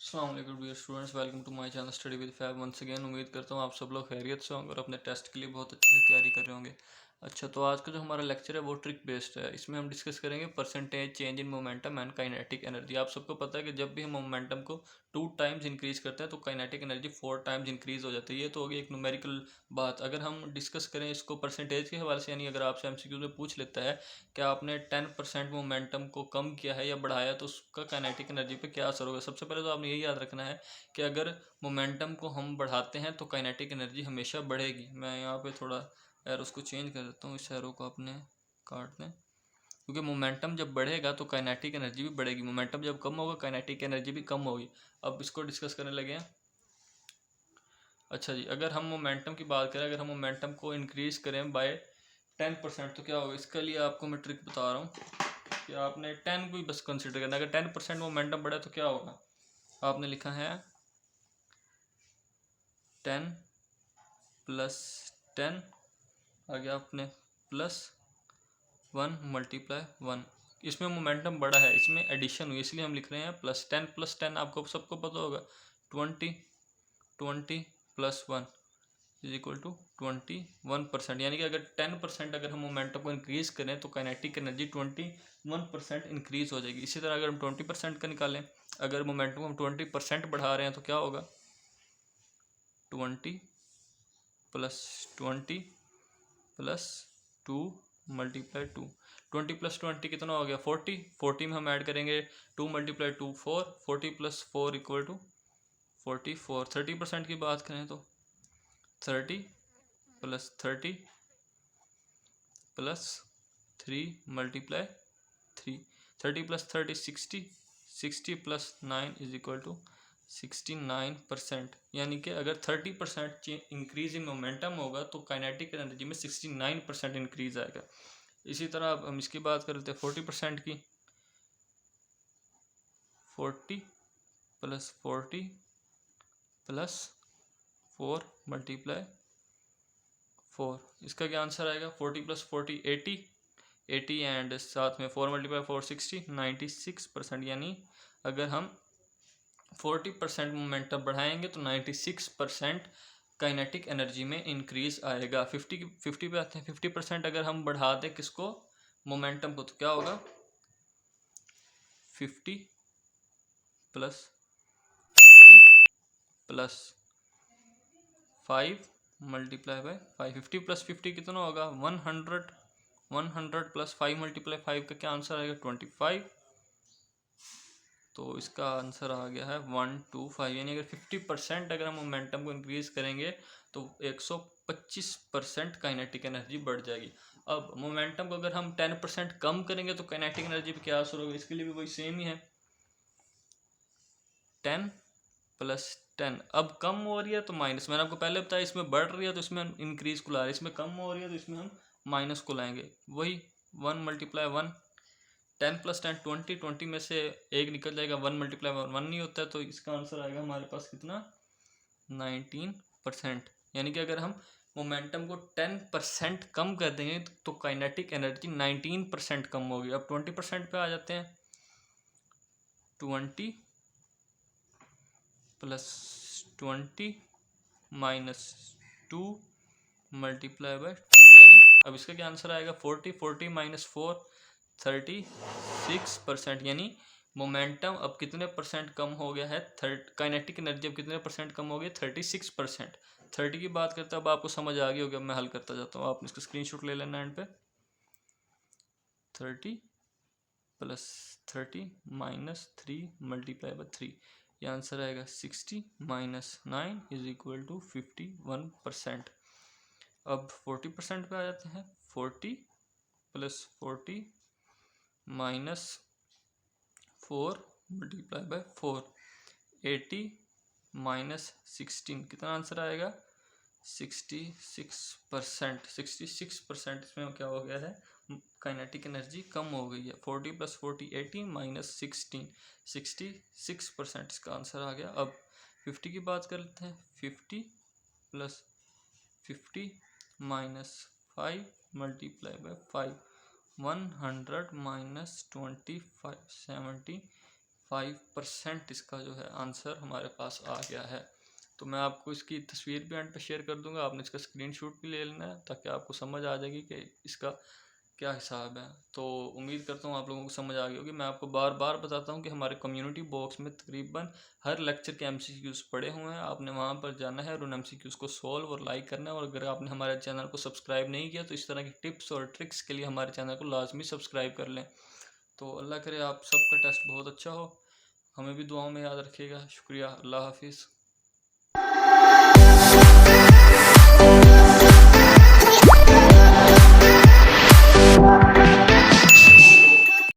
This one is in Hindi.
अस्सलाम वालेकुम dear students, welcome to my channel study with Fab once again. उम्मीद करता हूँ आप सब लोग खैरियत से होंगे और अपने टेस्ट के लिए बहुत अच्छे से तैयारी कर रहे होंगे। अच्छा, तो आज का जो हमारा लेक्चर है वो ट्रिक बेस्ड है। इसमें हम डिस्कस करेंगे percentage change in momentum and kinetic energy. आप सबको पता है कि जब भी हम मोमेंटम को 2 टाइम्स इंक्रीज करते हैं तो काइनेटिक एनर्जी 4 टाइम्स इंक्रीज हो जाती है। ये तो होगी एक न्यूमेरिकल बात। अगर हम डिस्कस करें इसको परसेंटेज के हवाले से, यानी अगर आपसे एमसीक्यू में पूछ लेता है कि आपने 10% मोमेंटम को कम किया है या बढ़ाया तो उसका काइनेटिक एनर्जी पे क्या असर होगा, सबसे पहले तो आपने यही याद रखना है कि अगर मोमेंटम को हम बढ़ाते हैं तो काइनेटिक एनर्जी हमेशा बढ़ेगी। मैं यहाँ पे थोड़ा एरोस को चेंज कर देता हूँ, इस एरो को अपने काट दें, क्योंकि मोमेंटम जब बढ़ेगा तो काइनेटिक एनर्जी भी बढ़ेगी, मोमेंटम जब कम होगा काइनेटिक एनर्जी भी कम होगी। अब इसको डिस्कस करने लगे हैं। अच्छा जी, अगर हम मोमेंटम की बात करें, अगर हम मोमेंटम को इंक्रीज करें बाय 10% तो क्या होगा। इसके लिए आपको मैं ट्रिक बता रहा हूँ कि आपने 10 को ही बस कंसिडर करना है। अगर 10% मोमेंटम बढ़ा तो क्या होगा, आपने लिखा है 10 प्लस 10 आ गया अपने प्लस 1 मल्टीप्लाई 1। इसमें मोमेंटम बड़ा है, इसमें एडिशन हुई, इसलिए हम लिख रहे हैं +10 आपको सबको पता होगा 20 20 प्लस 1 इज इक्वल टू 21%। यानी कि अगर 10% अगर हम मोमेंटम को इंक्रीज करें तो काइनेटिक एनर्जी 21% इंक्रीज हो जाएगी। इसी तरह अगर हम 20% का निकालें, अगर मोमेंटम हम 20% बढ़ा रहे हैं तो क्या होगा, 20 प्लस 20 प्लस 2 मल्टीप्लाई 2। 20 प्लस 20 कितना हो गया, 40। 40 में हम ऐड करेंगे 2 मल्टीप्लाई 2 4, 40 प्लस 4 इक्वल टू 44। 30% की बात करें तो 30 plus 30 plus 3 multiply 3। 30 plus 30 60, 60 plus 9 is equal to 69%। यानी कि अगर 30% इंक्रीज इन मोमेंटम होगा तो काइनेटिक एनर्जी में 69% इंक्रीज आएगा। इसी तरह अब हम इसकी बात कर लेते हैं 40% की। 40 प्लस 40 प्लस 4 मल्टीप्लाई 4, इसका क्या आंसर आएगा, 40 प्लस 40 80, 80 एंड साथ में 4 मल्टीप्लाई 4 60, 96%। यानी अगर हम 40% मोमेंटम बढ़ाएंगे तो 96% काइनेटिक एनर्जी में इंक्रीज आएगा। 50 पे आते हैं। 50% अगर हम बढ़ा दें किसको, मोमेंटम को, तो क्या होगा, 50 plus 50 plus 5 multiply by 5। 50 plus 50 कितना होगा, 100। 100 प्लस 5 मल्टीप्लाई 5 का क्या आंसर आएगा, 25। तो इसका आंसर आ गया है 125। यानी अगर 50% अगर हम मोमेंटम को इंक्रीज करेंगे तो 125% काइनेटिक एनर्जी बढ़ जाएगी। अब मोमेंटम को अगर हम 10% कम करेंगे तो काइनेटिक एनर्जी पे क्या असर होगा, इसके लिए भी वही सेम ही है, 10 प्लस 10। अब कम हो रही है तो माइनस, मैंने आपको पहले बताया इसमें बढ़ रही है तो इसमें हम इंक्रीज को ला रहे हैं, इसमें कम हो रही है तो इसमें हम माइनस को लाएंगे। वही 1 मल्टीप्लाई 1, 10 प्लस 10 20, 20 में से एक निकल जाएगा, 1 मल्टीप्लाई 1 नहीं होता है, तो इसका आंसर आएगा हमारे पास कितना, 19%। यानी कि अगर हम मोमेंटम को 10% कम कर देंगे तो काइनेटिक एनर्जी 19% कम होगी। अब 20% पे आ जाते हैं। 20 प्लस 20 माइनस 2 मल्टीप्लाई बाय 2। यानी अब इसका क्या आंसर आएगा, 40। 40 माइनस 4 36%। यानी मोमेंटम अब कितने परसेंट कम हो गया है, काइनेटिक एनर्जी अब कितने परसेंट कम हो गई, 36%। 30 की बात करते हैं, अब आपको समझ आ गई होगी। अब मैं हल करता जाता हूँ, आपने इसका स्क्रीनशॉट ले लेना एंड पे। 30 प्लस 30 माइनस 3 मल्टीप्लाई बाय 3, ये आंसर आएगा 60 माइनस 9 इज इक्वल टू 51%। अब 40% पे आ जाते हैं। 40 plus 40 minus 4 multiply by 4, 80 minus 16, कितना आंसर आएगा, 66%। 66% इसमें क्या हो गया है, काइनेटिक एनर्जी कम हो गई है। 40 प्लस 40 80 माइनस 16, 66% इसका आंसर आ गया। अब 50 की बात कर लेते हैं। 50 plus 50 minus 5 multiply by 5, 100 minus 25 75, 5% इसका जो है आंसर हमारे पास आ गया है। तो मैं आपको इसकी तस्वीर भी एंड पे शेयर कर दूंगा, आपने इसका स्क्रीनशॉट भी ले लेना है ताकि आपको समझ आ जाएगी कि इसका क्या हिसाब है। तो उम्मीद करता हूँ आप लोगों को समझ आ गई होगी। मैं आपको बार बार बताता हूँ कि हमारे कम्युनिटी बॉक्स में तकरीबन हर लेक्चर के MCQs पड़े हुए हैं, आपने वहाँ पर जाना है और उन MCQs को सॉल्व और लाइक करना है। और अगर आपने हमारे चैनल को सब्सक्राइब नहीं किया तो इस तरह की टिप्स और ट्रिक्स के लिए हमारे चैनल को लाजमी सब्सक्राइब कर लें। तो अल्लाह करे आप सबका टेस्ट बहुत अच्छा हो, हमें भी दुआओं में याद रखिएगा। शुक्रिया, अल्लाह हाफिज़।